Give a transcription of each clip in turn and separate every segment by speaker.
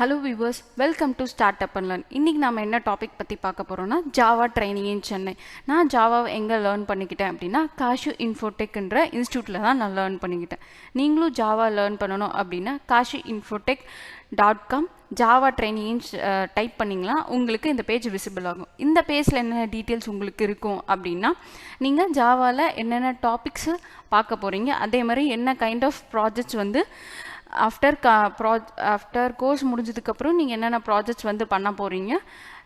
Speaker 1: Hello viewers, welcome to start up and learn. இன்றைக்கி நம்ம என்ன டாபிக் பற்றி பார்க்க போகிறோம்னா ஜாவா ட்ரைனிங் இன் சென்னை. நான் ஜாவாவை எங்கே லேர்ன் பண்ணிக்கிட்டேன் அப்படின்னா காஷு இன்ஃபோடெக்ன்ற இன்ஸ்டியூட்டில் தான் நான் லேர்ன் பண்ணிக்கிட்டேன். நீங்களும் ஜாவா லேர்ன் பண்ணணும் அப்படின்னா kashuinfotech.com ஜாவா ட்ரைனிங் டைப் பண்ணிங்களா உங்களுக்கு இந்த பேஜ் விசிபிள் ஆகும். இந்த பேஜில் என்னென்ன டீட்டெயில்ஸ் உங்களுக்கு இருக்கும் அப்படின்னா நீங்கள் ஜாவாவில் என்னென்ன டாபிக்ஸு பார்க்க போகிறீங்க, அதே மாதிரி என்ன கைண்ட் ஆஃப் ப்ராஜெக்ட்ஸ் வந்து ஆஃப்டர் கோர்ஸ் முடிஞ்சதுக்கப்புறம் நீங்கள் என்னென்ன ப்ராஜெக்ட்ஸ் வந்து பண்ண போகிறீங்க,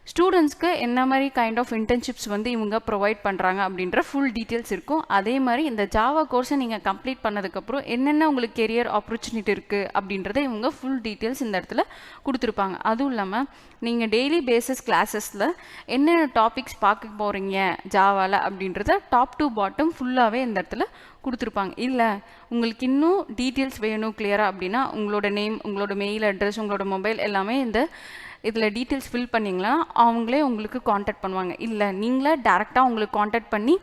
Speaker 1: ஸ்டூடெண்ட்ஸ்க்கு என்ன மாதிரி கைண்ட் ஆஃப் இன்டர்ன்ஷிப்ஸ் வந்து இவங்க ப்ரொவைட் பண்ணுறாங்க அப்படின்ற ஃபுல் டீட்டெயில்ஸ் இருக்கும். அதே மாதிரி இந்த ஜாவா கோர்ஸை நீங்கள் கம்ப்ளீட் பண்ணதுக்கப்புறம் என்னென்ன உங்களுக்கு கெரியர் ஆப்பர்ச்சுனிட்டி இருக்குது அப்படின்றத இவங்க ஃபுல் டீட்டெயில்ஸ் இந்த இடத்துல கொடுத்துருப்பாங்க. அதுவும் இல்லாமல் நீங்கள் டெய்லி பேசிஸ் கிளாஸஸில் என்னென்ன டாபிக்ஸ் பார்க்க போகிறீங்க ஜாவாவில் அப்படின்றத டாப் டு பாட்டம் ஃபுல்லாகவே இந்த இடத்துல கொடுத்துருப்பாங்க. இல்லை உங்களுக்கு இன்னும் டீட்டெயில்ஸ் வேணும் கிளியராக அப்படின்னா உங்களோட நேம், உங்களோட மெயில் அட்ரஸ், உங்களோட மொபைல் எல்லாமே இந்த இதில் டீட்டெயில்ஸ் ஃபில் பண்ணிங்களா அவங்களே உங்களுக்கு காண்டாக்ட் பண்ணுவாங்க. இல்லை நீங்களே டேரெக்டாக உங்களுக்கு காண்டாக்ட் பண்ணி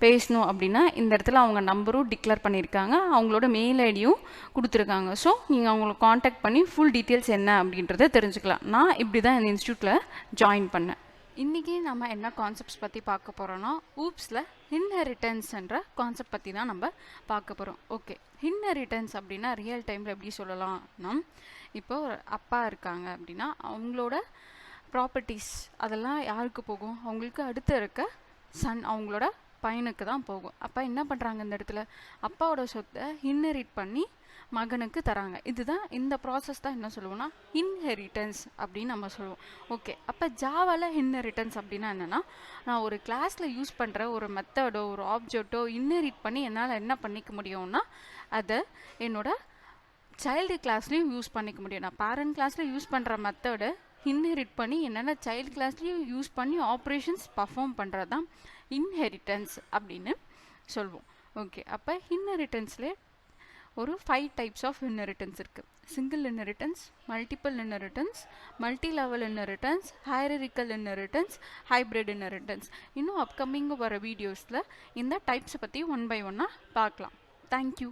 Speaker 1: பேசணும் அப்படின்னா இந்த இடத்துல அவங்க நம்பரும் டிக்ளேர் பண்ணியிருக்காங்க, அவங்களோட மெயில் ஐடியும் கொடுத்துருக்காங்க. ஸோ நீங்கள் அவங்களுக்கு காண்டாக்ட் பண்ணி ஃபுல் டீட்டெயில்ஸ் என்ன அப்படின்றத தெரிஞ்சுக்கலாம். நான் இப்படி தான் இந்த இன்ஸ்டியூட்டில் ஜாயின் பண்ணேன். இன்றைக்கி நம்ம என்ன கான்செப்ட்ஸ் பற்றி பார்க்க போகிறோன்னா ஊப்ஸில் இன்ஹெரிட்டன்ஸ்ன்ற கான்செப்ட் பற்றி தான் நம்ம பார்க்க போகிறோம். ஓகே, இன்ஹெரிட்டன்ஸ் அப்படின்னா ரியல் டைமில் எப்படி சொல்லலாம்னா, இப்போ ஒரு அப்பா இருக்காங்க அப்படின்னா அவங்களோட ப்ராப்பர்ட்டிஸ் அதெல்லாம் யாருக்கு போகும், அவங்களுக்கு அடுத்து இருக்க சன், அவங்களோட பையனுக்கு தான் போகும். அப்போ என்ன பண்ணுறாங்க, இந்த இடத்துல அப்பாவோட சொத்தை இன்ஹெரிட் பண்ணி மகனுக்கு தராங்க. இதுதான் இந்த ப்ராசஸ் தான் என்ன சொல்லுவோம்னா இன்ஹெரிட்டன்ஸ் அப்படின்னு நம்ம சொல்லுவோம். ஓகே, அப்போ ஜாவாவில் இன்ஹெரிட்டன்ஸ் அப்படின்னா என்னென்னா, நான் ஒரு கிளாஸில் யூஸ் பண்ணுற ஒரு மெத்தடோ ஒரு ஆப்ஜெக்டோ இன்ஹெரிட் பண்ணி என்னால் என்ன பண்ணிக்க முடியும்னா அதை என்னோட சைல்டு கிளாஸ்லேயும் யூஸ் பண்ணிக்க முடியும். நான் பேரண்ட் கிளாஸில் யூஸ் பண்ணுற மெத்தடை இன்ஹெரிட் பண்ணி என்னென்ன சைல்டு கிளாஸ்லேயும் யூஸ் பண்ணி ஆப்ரேஷன்ஸ் பர்ஃபார்ம் பண்ணுறது தான் இன்ஹெரிட்டன்ஸ் அப்படின்னு சொல்லுவோம். ஓகே, அப்போ இன்ஹெரிட்டன்ஸ்லேயே ஒரு 5 டைப்ஸ் ஆஃப் இன்ஹெரிட்டன்ஸ் இருக்குது. Single inheritance, multiple inheritance, multi level inheritance, hierarchical inheritance, hybrid inheritance. இன்னும் அப்கமிங் வர வீடியோஸில் இந்த டைப்ஸை பற்றி ஒன் பை ஒன்னாக பார்க்கலாம். தேங்க்யூ.